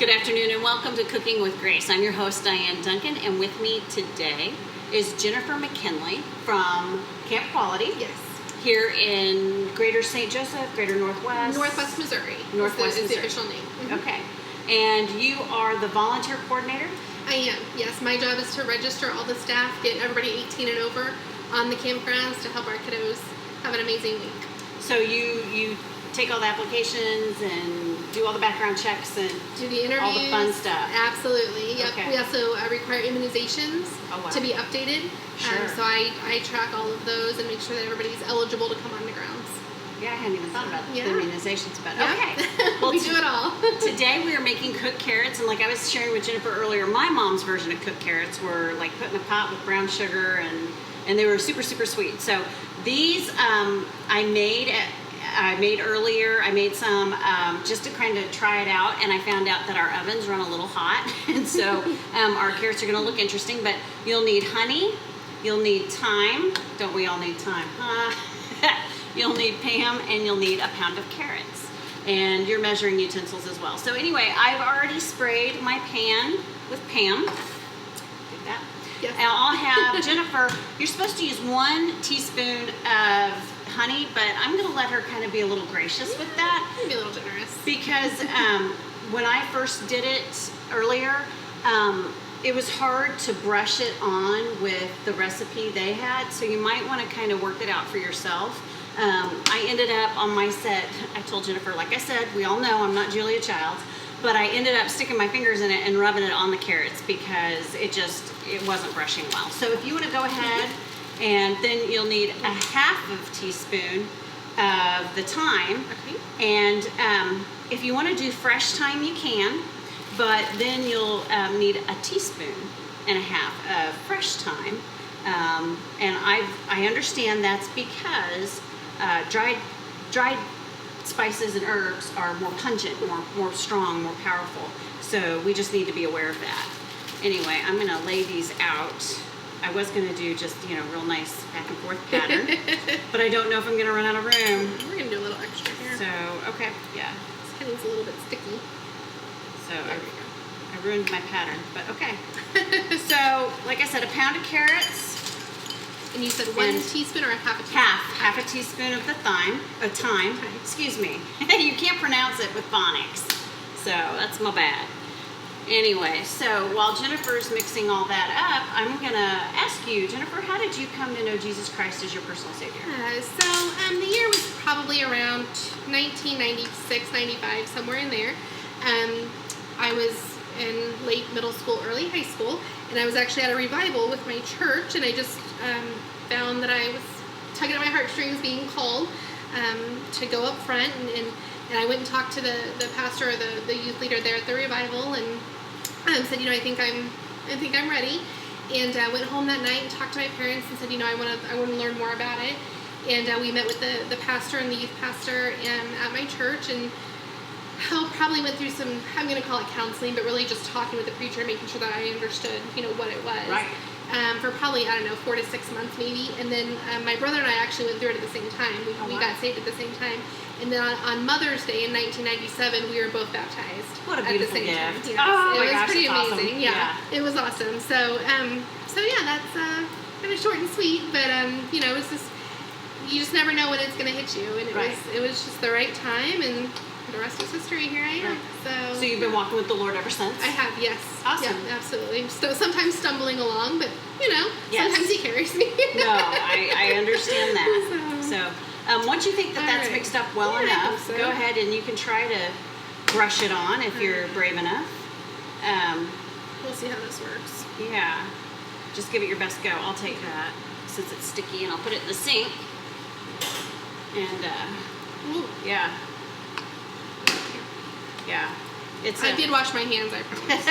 Good afternoon and welcome to Cooking with Grace. I'm your host, Dyann Duncan, and with me today is Jennifer Mckinley from Camp Quality. Yes. Here in Greater St. Joseph, Greater Northwest. Northwest Missouri. Northwest is the Missouri. official name. Mm-hmm. Okay. And you are the volunteer coordinator? I am, yes. My job is to register all the staff, get everybody 18 and over on the campgrounds to help our kiddos have an amazing week. So you take all the applications and do all the background checks and do the interviews, all the fun stuff. Absolutely. Yep. Okay. We also require immunizations to be updated. Sure. So I track all of those and make sure that everybody's eligible to come on the grounds. Yeah, I hadn't even thought about the immunizations, but yeah. okay. Well, we do it all. Today we are making cooked carrots, and like I was sharing with Jennifer earlier, my mom's version of cooked carrots were like put in a pot with brown sugar, and they were super, super sweet. So these I made earlier. I made some just to kind of try it out, and I found out that our ovens run a little hot, and so our carrots are going to look interesting, but you'll need honey, you'll need thyme. Don't we all need thyme? You'll need Pam, and you'll need a pound of carrots, and your measuring utensils as well. So anyway, I've already sprayed my pan with Pam. Did that? Yes. And I'll have Jennifer, you're supposed to use 1 teaspoon of honey, but I'm going to let her kind of be a little gracious with that. Maybe a little generous. Because when I first did it earlier, it was hard to brush it on with the recipe they had, so you might want to kind of work it out for yourself. I ended up on my set, I told Jennifer, like I said, we all know I'm not Julia Childs, but I ended up sticking my fingers in it and rubbing it on the carrots because it wasn't brushing well. So if you want to go ahead, and then you'll need a half of teaspoon of the thyme. Okay. And if you want to do fresh thyme, you can, but then you'll need a teaspoon and a half of fresh thyme. And I understand that's because dried spices and herbs are more pungent, more strong, more powerful. So we just need to be aware of that. Anyway, I'm going to lay these out. I was going to do just, real nice back and forth pattern, but I don't know if I'm going to run out of room. We're going to do a little extra here. So, okay, yeah. This honey's a little bit sticky. So I ruined my pattern, but okay. So, like I said, a pound of carrots. And you said 1 teaspoon or a half a teaspoon? Half a teaspoon of the thyme. Excuse me. You can't pronounce it with phonics, so that's my bad. Anyway, so while Jennifer's mixing all that up, I'm going to ask you, Jennifer, how did you come to know Jesus Christ as your personal Savior? So the year was probably around 1996, 95, somewhere in there. I was in late middle school, early high school, and I was actually at a revival with my church, and I just found that I was tugging at my heartstrings, being called to go up front, and I went and talked to the pastor or the youth leader there at the revival, and said, I think I'm ready. And I went home that night and talked to my parents and said, I want to learn more about it. And we met with the pastor and the youth pastor at my church, and probably went through some, I'm going to call it counseling, but really just talking with the preacher, making sure that I understood, what it was. Right. For probably, 4 to 6 months maybe. And then my brother and I actually went through it at the same time. We got saved at the same time. And then on Mother's Day in 1997, we were both baptized. What a beautiful gift. Time. Yes. Oh my gosh, gosh, pretty that's amazing. awesome. Yeah, it was awesome. So yeah, that's kind of short and sweet, but it's just, you just never know when it's going to hit you, and it was just the right time, and the rest is history. Here I am. So you've been walking with the Lord ever since? I have, yes. Awesome. Yeah, absolutely. So sometimes stumbling along, but yes. sometimes He carries me. No, I understand that. So once you think that's mixed up well enough, go ahead and you can try to brush it on if you're brave enough. We'll see how this works. Yeah. Just give it your best go. I'll take that since it's sticky, and I'll put it in the sink. And yeah. Yeah. I did wash my hands, I promise.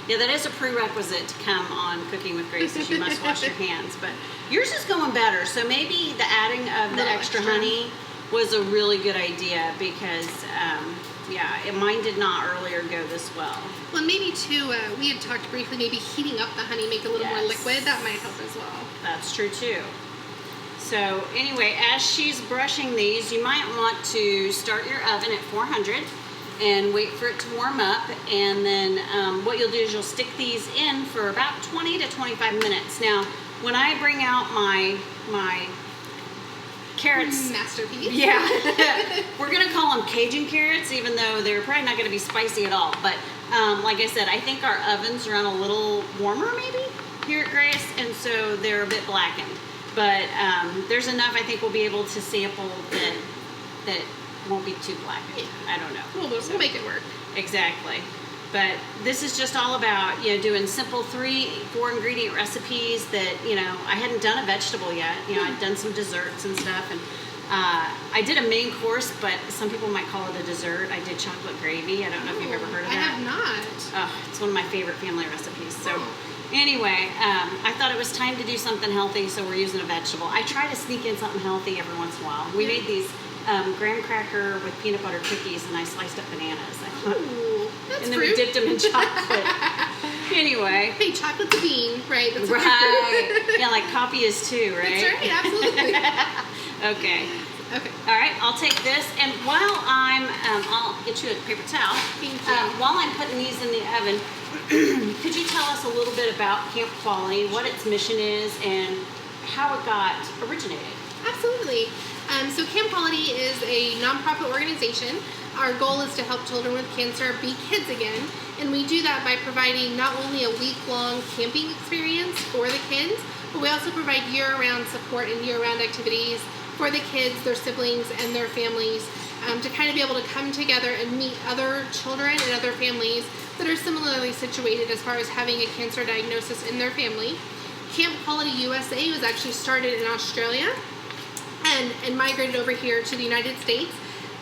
Yeah, that is a prerequisite to come on Cooking with Grace, is you must wash your hands. But yours is going better, so maybe the adding of the extra honey was a really good idea because, mine did not earlier go this well. Well, maybe too, we had talked briefly, maybe heating up the honey, make it a little more liquid. That might help as well. That's true too. So anyway, as she's brushing these, you might want to start your oven at 400 and wait for it to warm up. And then what you'll do is you'll stick these in for about 20 to 25 minutes. Now, when I bring out my carrots, masterpiece. Yeah, we're gonna call them Cajun carrots, even though they're probably not gonna be spicy at all. But like I said, I think our ovens run a little warmer maybe here at Grace, and so they're a bit blackened. But there's enough I think we'll be able to sample that won't be too blackened. Yeah. I don't know. We'll make it work. Exactly. But this is just all about, doing simple 3-4 ingredient recipes that, I hadn't done a vegetable yet. I'd done some desserts and stuff. And I did a main course, but some people might call it a dessert. I did chocolate gravy. I don't know if you've ever heard of that. I have not. It's one of my favorite family recipes. So anyway, I thought it was time to do something healthy, so we're using a vegetable. I try to sneak in something healthy every once in a while. We made these graham cracker with peanut butter cookies, and I sliced up bananas. Ooh, that's and then fruit. we dipped them in chocolate. Anyway. Hey, chocolate's a bean, right? That's what Right. Yeah, like coffee is too, right? That's right, absolutely. Okay. Okay. All right, I'll take this, and while I'll get you a paper towel. Thank you. While I'm putting these in the oven, could you tell us a little bit about Camp Quality, what its mission is, and how it got originated? Absolutely. So Camp Quality is a nonprofit organization. Our goal is to help children with cancer be kids again, and we do that by providing not only a week-long camping experience for the kids, but we also provide year-round support and year-round activities for the kids, their siblings, and their families to kind of be able to come together and meet other children and other families that are similarly situated as far as having a cancer diagnosis in their family. Camp Quality USA was actually started in Australia and migrated over here to the United States.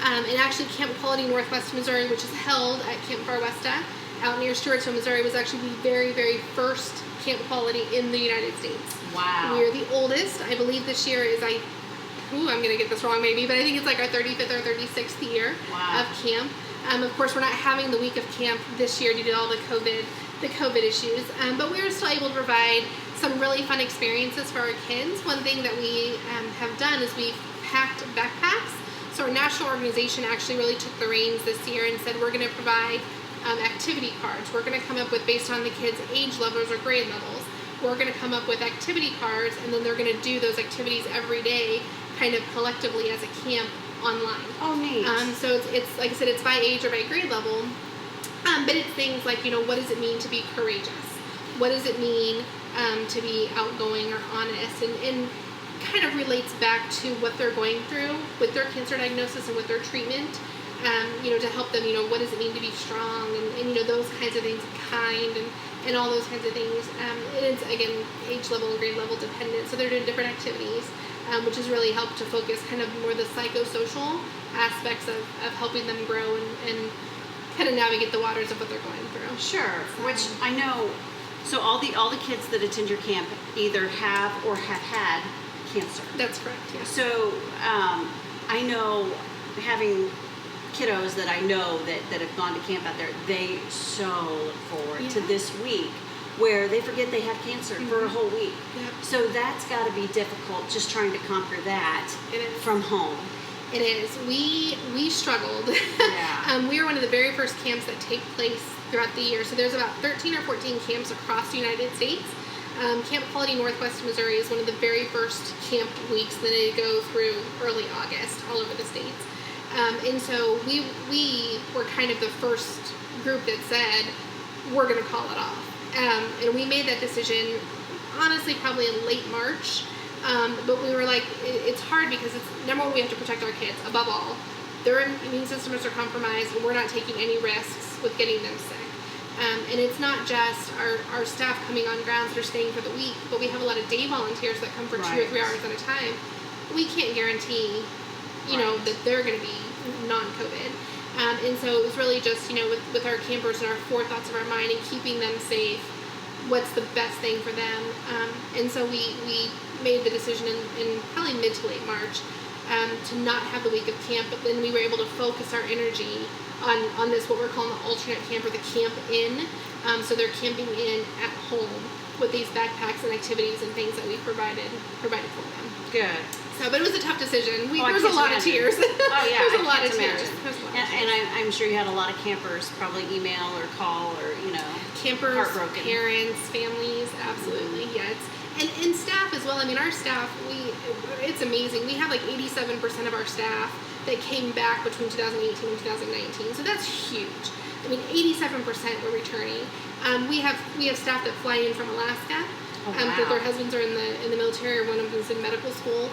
And actually Camp Quality Northwest Missouri, which is held at Camp Far Westa out near Stewartsville, Missouri, was actually the very, very first Camp Quality in the United States. Wow. We are the oldest. I believe this year is I'm going to get this wrong maybe, but I think it's like our 35th or 36th year of camp. Of course, we're not having the week of camp this year due to all the COVID issues, but we are still able to provide some really fun experiences for our kids. One thing that we have done is we've packed backpacks. So our national organization actually really took the reins this year and said we're going to provide activity cards. We're going to come up with, based on the kids' age levels or grade levels, we're going to come up with activity cards, and then they're going to do those activities every day, kind of collectively as a camp online. Oh, neat. So it's like I said, it's by age or by grade level, but it's things like, what does it mean to be courageous? What does it mean to be outgoing or honest? And kind of relates back to what they're going through with their cancer diagnosis and with their treatment, to help them, what does it mean to be strong and those kinds of things, kind and all those kinds of things. It's, again, age level and grade level dependent, so they're doing different activities, which has really helped to focus kind of more the psychosocial aspects of helping them grow and kind of navigate the waters of what they're going through. Sure, which I know, so all the kids that attend your camp either have or have had cancer. That's correct, yeah. So I know, having kiddos that I know that have gone to camp out there, they so look forward to this week where they forget they have cancer for a whole week. Yep. So that's got to be difficult, just trying to conquer that from home. It is. We struggled. Yeah. We are one of the very first camps that take place throughout the year. So there's about 13 or 14 camps across the United States. Camp Quality Northwest Missouri is one of the very first camp weeks that they go through early August all over the states. And so we were kind of the first group that said, we're going to call it off. And we made that decision, honestly, probably in late March. But we were like, it's hard because number one, we have to protect our kids, above all. Their immune systems are compromised, and we're not taking any risks with getting them sick. And it's not just our staff coming on grounds that are staying for the week, but we have a lot of day volunteers that come for 2 or 3 hours at a time. We can't guarantee, that they're going to be non-COVID. And so it was really just, with our campers and our forethoughts of our mind and keeping them safe, what's the best thing for them. And so we made the decision in probably mid to late March to not have the week of camp, but then we were able to focus our energy on this, what we're calling the alternate camp, or the camp in. So they're camping in at home with these backpacks and activities and things that we provided for them. Good. So, but it was a tough decision. There I was a can't lot of imagine. tears. Oh yeah, There was a lot I of can't tears. imagine. There was a lot of And tears. I'm sure you had a lot of campers probably email or call or Campers, heartbroken. parents, families, absolutely, yes. And staff as well. I mean, our staff, it's amazing. We have like 87% of our staff that came back between 2018 and 2019. So that's huge. I mean, 87% were returning. We have staff that fly in from Alaska. Oh, That wow. their husbands are in the military, or one of them's in medical school.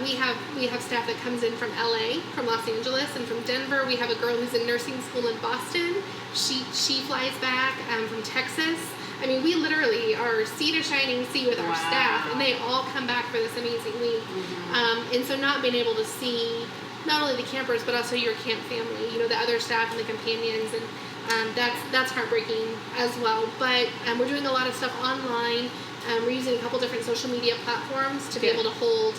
We have staff that comes in from LA, from Los Angeles, and from Denver. We have a girl who's in nursing school in Boston. She flies back from Texas. I mean, we literally are sea to shining sea with our Wow. staff, and they all come back for this amazing week. Mm-hmm. And so not being able to see not only the campers, but also your camp family, the other staff and the companions, and that's heartbreaking as well. But we're doing a lot of stuff online. We're using a couple different social media platforms to be Good. able to hold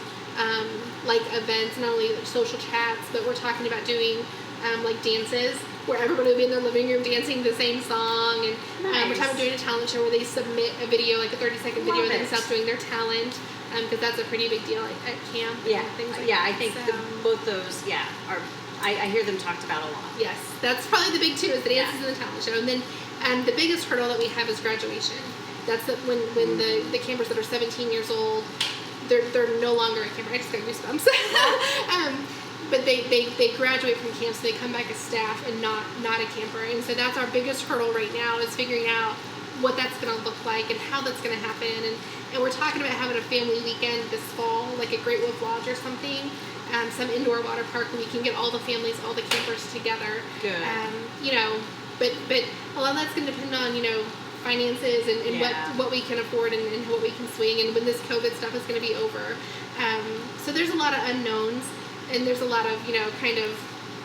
like events, not only social chats, but we're talking about doing like dances where everybody will be in their living room dancing the same song, and we're talking about doing a talent show where they submit a video, like a 30-second video Love of it. themselves doing their talent, because that's a pretty big deal at camp. Yeah, and things like yeah. that. I think So, both those, are. I hear them talked about a lot. yes, that's probably the big two, is the dances Yeah. and the talent show, and then the biggest hurdle that we have is graduation. That's when the campers that are 17 years old, they're no longer a camper. I just got goosebumps. But they graduate from camp, so they come back as staff and not a camper. And so that's our biggest hurdle right now, is figuring out what that's going to look like and how that's going to happen. And we're talking about having a family weekend this fall, like at Great Wolf Lodge or something, some indoor water park where we can get all the families, all the campers together. Good. But a lot of that's going to depend on finances and Yeah. what we can afford and what we can swing, and when this COVID stuff is going to be over. So there's a lot of unknowns, and there's a lot of kind of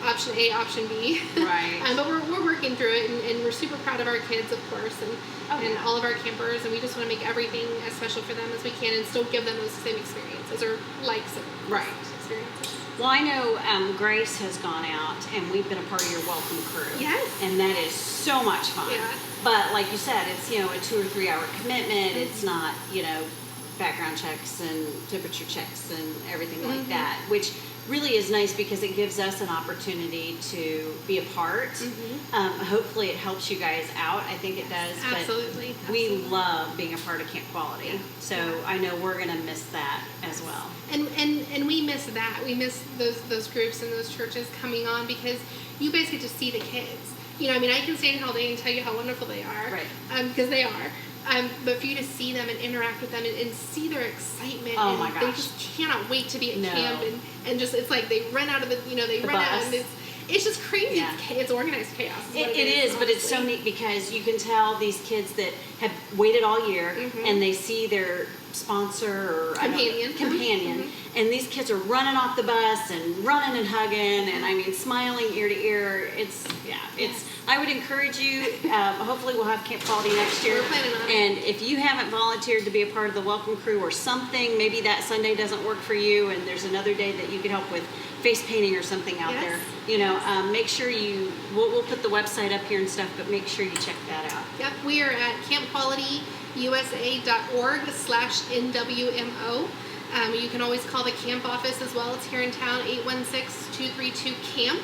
option A, option B. Right. But we're working through it, and we're super proud of our kids, of course, and Yeah. all of our campers, and we just want to make everything as special for them as we can, and still give them those same experiences, or like some Right. experiences. Well, I know Grace has gone out, and we've been a part of your welcome crew. Yes. And that is so much fun. Yeah. But like you said, it's a 2 or 3 hour commitment. It's not background checks and temperature checks and everything like that, which really is nice because it gives us an opportunity to be a part. Hopefully it helps you guys out. I think it does. Absolutely. But we Absolutely. love being a part of Camp Quality. Yeah. So I know we're going to miss that as well. And we miss that. We miss those groups and those churches coming on, because you guys get to see the kids. I can stand here all day and tell you how wonderful they are. Right. Because they are. But for you to see them and interact with them and see their excitement, Oh and my they gosh. just cannot wait to be at No. camp, and just, it's like they run out of they The run out, bus. and it's just crazy. Yeah. It's organized chaos. What It is, but it's so honestly. neat because you can tell these kids that have waited all year and they see their sponsor or companion, and these kids are running off the bus and running and hugging, and smiling ear to ear. It's. I would encourage you. Hopefully, we'll have Camp Quality next year. We're planning on it. And if you haven't volunteered to be a part of the welcome crew or something, maybe that Sunday doesn't work for you, and there's another day that you could help with face painting or something out Yes. there. Make sure we'll put the website up here and stuff, but make sure you check that out. Yep, we are at campqualityusa.org/NWMO. You can always call the camp office as well. It's here in town, 816-232-CAMP.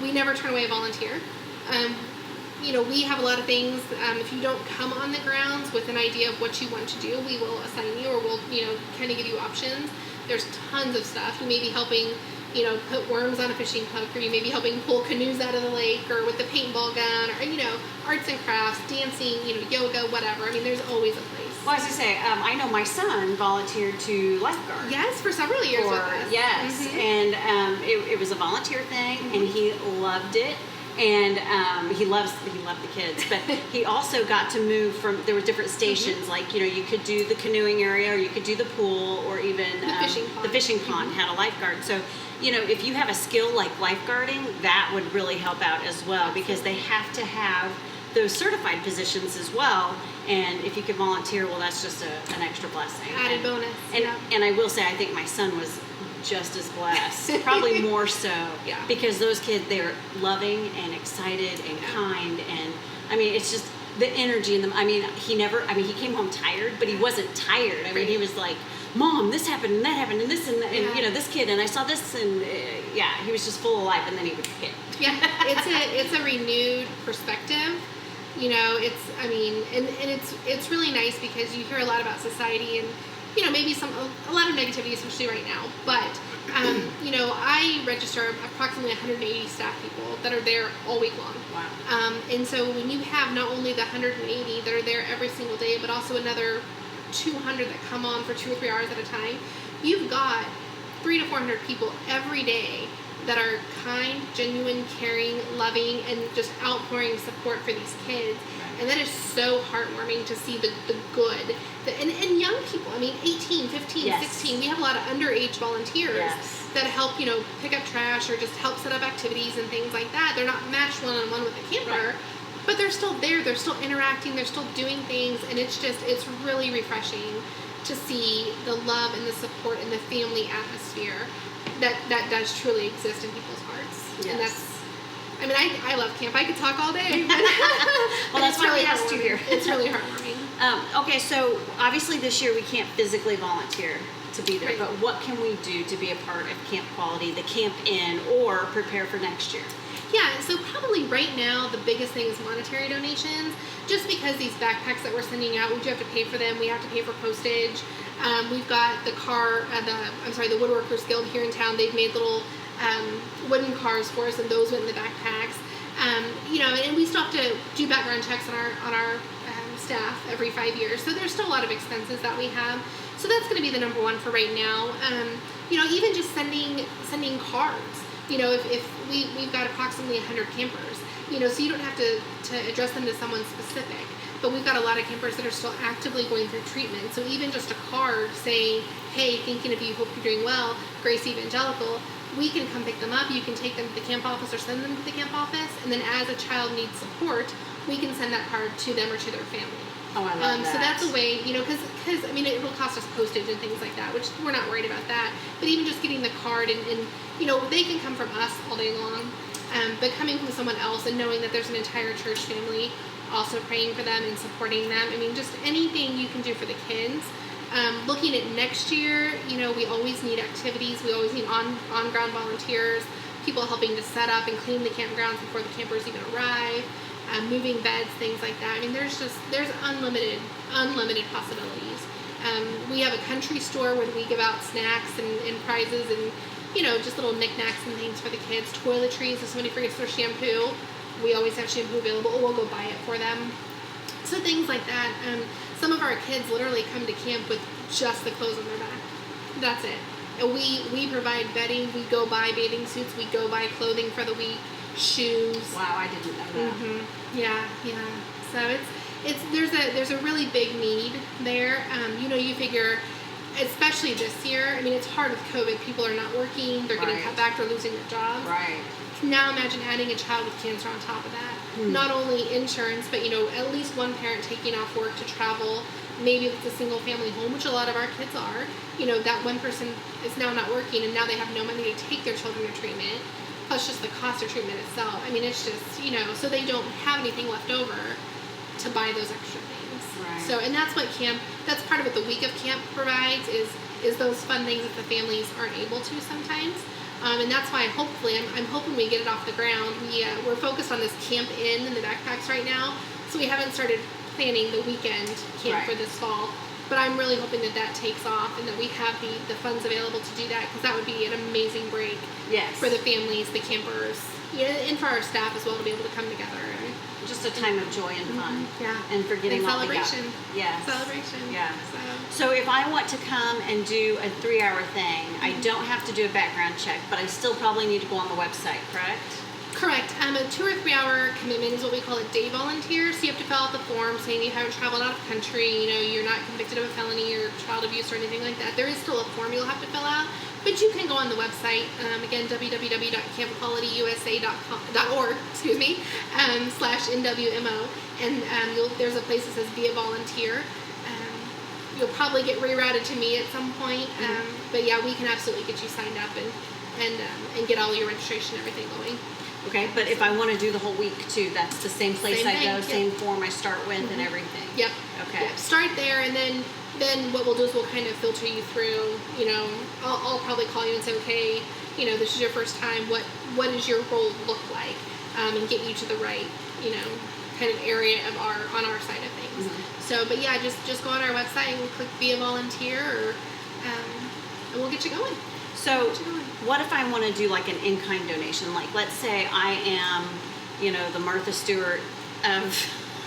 We never turn away a volunteer. We have a lot of things. If you don't come on the grounds with an idea of what you want to do, we will assign you, or we'll, kind of give you options. There's tons of stuff. You may be helping, put worms on a fishing hook, or you may be helping pull canoes out of the lake, or with the paintball gun, or, arts and crafts, dancing, yoga, whatever. There's always a place. Well, as I say, I know my son volunteered to lifeguard. Yes, for several years with us. Yes, Mhm. and it was a volunteer thing, and he loved it. And he loved the kids, but he also got to move from. There were different stations, like you could do the canoeing area, or you could do the pool, or even the fishing pond had a lifeguard. So if you have a skill like lifeguarding, that would really help out as well, because they have to have those certified positions as well. And if you could volunteer, well, that's just an extra blessing. Added bonus. And I will say, I think my son was just as blessed, probably more so, Yeah. because those kids, they're loving and excited and kind, and it's just the energy and he came home tired, but he wasn't tired. I mean, he was like, Mom, this happened and that happened and this and this kid and I saw this and he was just full of life, and then he would hit. Yeah, it's a renewed perspective. It's really nice because you hear a lot about society and maybe a lot of negativity, especially right now. But I register approximately 180 staff people that are there all week long. Wow. And so when you have not only the 180 that are there every single day, but also another 200 that come on for 2 or 3 hours at a time, you've got 300 to 400 people every day that are kind, genuine, caring, loving, and just outpouring support for these kids. And that is so heartwarming to see the good. And young people, 18, 15, yes. 16. We have a lot of underage volunteers yes. that help, pick up trash or just help set up activities and things like that. They're not matched one-on-one with the camper, right. but they're still there. They're still interacting. They're still doing things. And it's really refreshing to see the love and the support and the family atmosphere that does truly exist in people's hearts. Yes. And that's, I love camp. I could talk all day. Well, that's why we asked you here. It's really heartwarming. Okay, so obviously this year we can't physically volunteer to be there, right. but what can we do to be a part of Camp Quality, the Camp Inn, or prepare for next year? Yeah, so probably right now the biggest thing is monetary donations, just because these backpacks that we're sending out, we do have to pay for them. We have to pay for postage. We've got the Woodworkers Guild here in town. They've made little wooden cars for us, and those went in the backpacks. And we still have to do background checks on our staff every 5 years. So there's still a lot of expenses that we have. So that's going to be the number one for right now. Even just sending cards. If we've got approximately 100 campers, so you don't have to address them to someone specific. But we've got a lot of campers that are still actively going through treatment. So even just a card saying, hey, thinking of you, hope you're doing well, Grace Evangelical, we can come pick them up. You can take them to the camp office or send them to the camp office. And then as a child needs support, we can send that card to them or to their family. Oh, I love that. So that's a way, because it will cost us postage and things like that, which we're not worried about that. But even just getting the card and they can come from us all day long. But coming from someone else and knowing that there's an entire church family also praying for them and supporting them. Just anything you can do for the kids. Looking at next year, we always need activities. We always need on-ground volunteers, people helping to set up and clean the campgrounds before the campers even arrive, moving beds, things like that. There's unlimited possibilities. We have a country store where we give out snacks and prizes and, just little knickknacks and things for the kids. Toiletries, if somebody forgets their shampoo, we always have shampoo available, or we'll go buy it for them. So things like that. Some of our kids literally come to camp with just the clothes on their back. That's it. And we provide bedding. We go buy bathing suits. We go buy clothing for the week, shoes. Wow, I didn't know that. Mm-hmm. Yeah. So there's a really big need there. You figure, especially this year. it's hard with COVID. People are not working. They're getting cut back. They're losing their jobs. Right. Now imagine adding a child with cancer on top of that. Not only insurance, but at least one parent taking off work to travel. Maybe it's a single family home, which a lot of our kids are. That one person is now not working, and now they have no money to take their children to treatment. Plus just the cost of treatment itself. It's just so they don't have anything left over to buy those extra things. Right. So, and that's part of what the week of camp provides is those fun things that the families aren't able to sometimes. And that's why hopefully I'm hoping we get it off the ground. We're focused on this Camp Inn in the backpacks right now, so we haven't started planning the weekend camp for this fall. But I'm really hoping that takes off and that we have the funds available to do that, because that would be an amazing break for the families, the campers, and for our staff as well, to be able to come together. And just a time of joy and fun. Yeah. And forgetting all the celebration. Yes. Celebration. Yeah. So if I want to come and do a 3-hour thing, I don't have to do a background check, but I still probably need to go on the website, correct? Correct. A 2 or 3 hour commitment is what we call a day volunteer. So you have to fill out the form saying you haven't traveled out of country, you're not convicted of a felony or child abuse or anything like that. There is still a form you'll have to fill out, but you can go on the website, again, www.campqualityusa.org, /NWMO, and there's a place that says be a volunteer. You'll probably get rerouted to me at some point, but yeah, we can absolutely get you signed up and get all your registration and everything going. Okay, but if I want to do the whole week too, that's the same place Same I thing, go, yep. same form I start with, and everything. Yep. Okay. Yep. Start there, and then what we'll do is we'll kind of filter you through. You know, I'll probably call you and say, okay, you know, this is your first time. What does your role look like? And get you to the right, you know, kind of area of on our side of things. So, but yeah, just go on our website and click be a volunteer, or and we'll get you going. So, what if I want to do like an in-kind donation? Like, let's say I am, you know, the Martha Stewart of,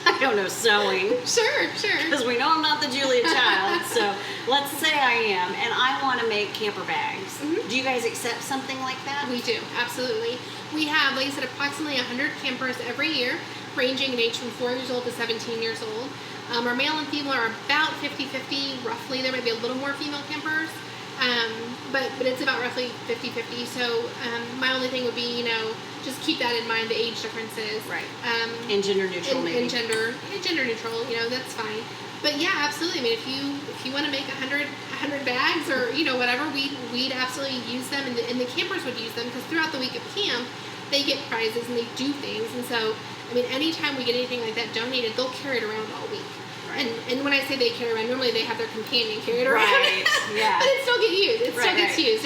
I don't know, sewing. Sure. Because we know I'm not the Julia Child. So, let's say I am, and I want to make camper bags. Do you guys accept something like that? We do, absolutely. We have, like I said, approximately 100 campers every year, ranging in age from 4 years old to 17 years old. Our male and female are about 50-50, roughly. There might be a little more female campers. But it's about roughly 50-50. So my only thing would be, you know, just keep that in mind, the age differences. Right. And gender neutral, maybe. And gender neutral, you know, that's fine. But yeah, absolutely. I mean, if you want to make 100 bags or, you know, whatever, we'd absolutely use them, and the campers would use them, because throughout the week of camp, they get prizes and they do things. And so, I mean, anytime we get anything like that donated, they'll carry it around all week. And when I say they carry around, normally they have their companion carry it around. Right, yeah. But it still gets used. It still gets right. used.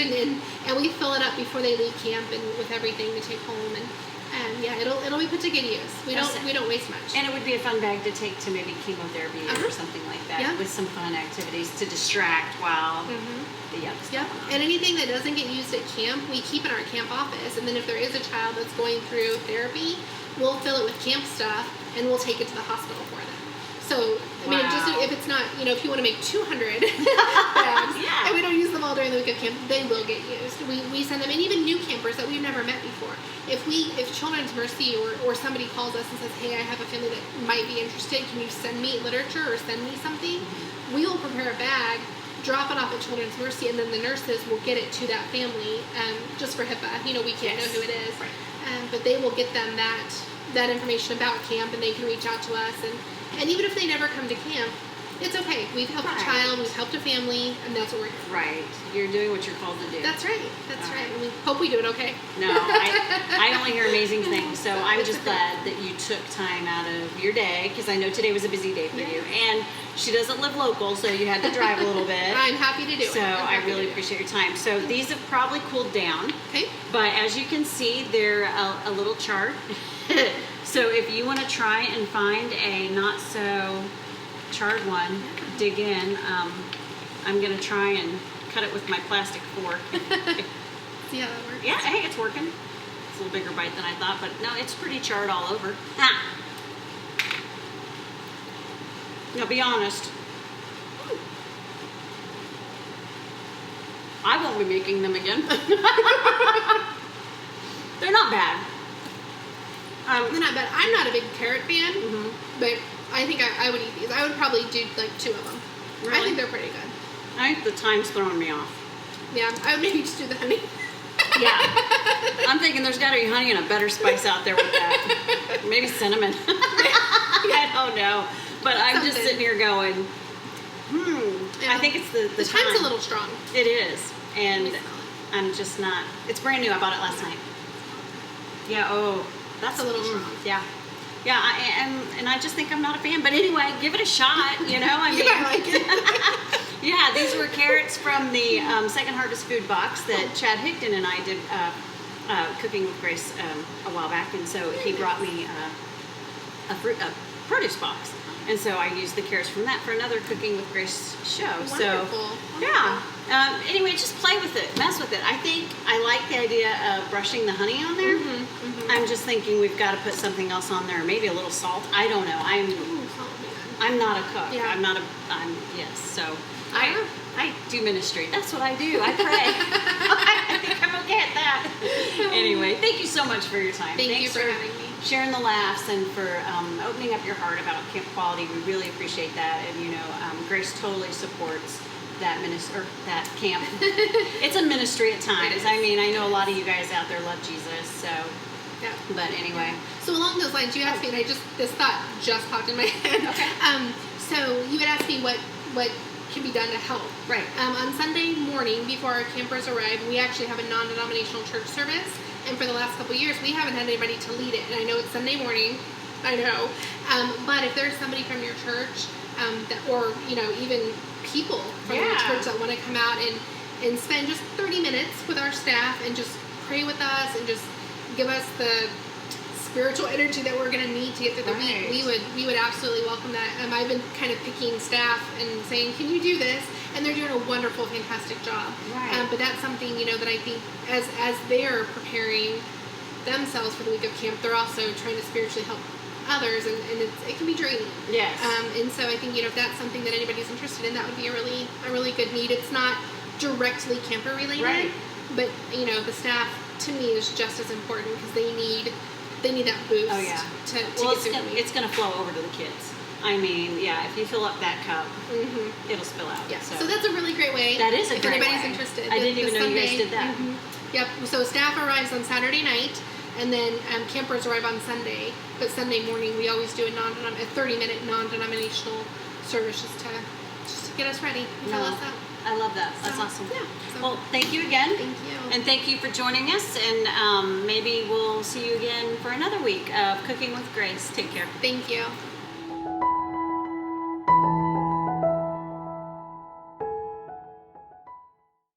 And we fill it up before they leave camp, and with everything to take home. And yeah, it'll be put to good use. We don't waste much. And it would be a fun bag to take to maybe chemotherapy or something like that, Yeah. with some fun activities to distract while the yuck's Yep. going on. And anything that doesn't get used at camp, we keep in our camp office. And then if there is a child that's going through therapy, we'll fill it with camp stuff, and we'll take it to the hospital for them. So, I mean, just if it's not, you know, if you want to make 200 bags, and we don't use them all during the week of camp, they will get used. We send them, and even new campers that we've never met before. If Children's Mercy or somebody calls us and says, hey, I have a family that might be interested, can you send me literature or send me something? We will prepare a bag, drop it off at Children's Mercy, and then the nurses will get it to that family, just for HIPAA. You know, we can't know who it is. Right. But they will get them that information about camp, and they can reach out to us. And even if they never come to camp, it's okay. We've helped a child, we've helped a family, and that's what we're doing. Right. You're doing what you're called to do. That's right. That's right. And we hope we do it okay. No, I only hear amazing things. So I'm just glad that you took time out of your day, because I know today was a busy day for you. And she doesn't live local, so you had to drive a little bit. I'm happy to do it. So I really appreciate your time. So these have probably cooled down. Okay. But as you can see, they're a little charred. So if you want to try and find a not so charred one, dig in. I'm going to try and cut it with my plastic fork. See how that works? Yeah, hey, it's working. It's a little bigger bite than I thought, but no, it's pretty charred all over. Ha! Now, be honest. I won't be making them again. They're not bad. They're not bad. I'm not a big carrot fan, but I think I would eat these. I would probably do like 2 of them. Really? I think they're pretty good. I think the time's throwing me off. Yeah, I would maybe just do the honey. Yeah. I'm thinking there's got to be honey and a better spice out there with that. Maybe cinnamon. I don't know. But I'm just sitting here going, Yeah. I think it's the time. time's a little strong. It is. And I'm just not. It's brand new. I bought it last night. Yeah, oh. That's a little strong. Yeah. Yeah, and I just think I'm not a fan. But anyway, give it a shot, you know. I mean, I like it. Yeah, these were carrots from the Second Harvest food box that Chad Higdon and I did Cooking with Grace a while back. And so he brought me a produce box. And so I used the carrots from that for another Cooking with Grace show. Wonderful. Yeah. Anyway, just play with it, mess with it. I think I like the idea of brushing the honey on there. I'm just thinking we've got to put something else on there, maybe a little salt. I don't know. I'm not a cook. Yeah. So I do ministry. That's what I do. I pray. I think I'm okay at that. Anyway, thank you so much for your time. Thanks you for having me. Sharing the laughs and for opening up your heart about camp quality. We really appreciate that. And you know, Grace totally supports that camp. It's a ministry at times. I mean, I know a lot of you guys out there love Jesus, so. Yeah. But anyway. So along those lines, you asked me, and this thought just popped in my head. Okay. So you had asked me what can be done to help. Right. On Sunday morning before our campers arrive, we actually have a non-denominational church service, And for the last couple of years, we haven't had anybody to lead it. And I know it's Sunday morning. I know. But if there's somebody from your church, or, even people from your church that want to come out and spend just 30 minutes with our staff and just pray with us and just give us the spiritual energy that we're going to need to get through the week, we would absolutely welcome that. I've been kind of picking staff and saying, can you do this? And they're doing a wonderful, fantastic job. Right. But that's something, that I think as they're preparing themselves for the week of camp, they're also trying to spiritually help others, and it can be draining. Yes. And so I think, if that's something that anybody's interested in, that would be a really good need. It's not directly camper related, right. but, the staff to me is just as important because they need that boost. Oh, yeah. To get through the week. It's going to flow over to the kids. I mean, if you fill up that cup, it'll spill out. Yeah. So that's a really great way. That is a if great anybody's way. interested. I didn't even know you guys did that. Yep. So staff arrives on Saturday night, and then campers arrive on Sunday. But Sunday morning, we always do a 30-minute non-denominational service just to get us ready and fill us up. I love that. That's awesome. Yeah. So, well, thank you again. thank you. And thank you for joining us. And maybe we'll see you again for another week of Cooking with Grace. Take care. Thank you.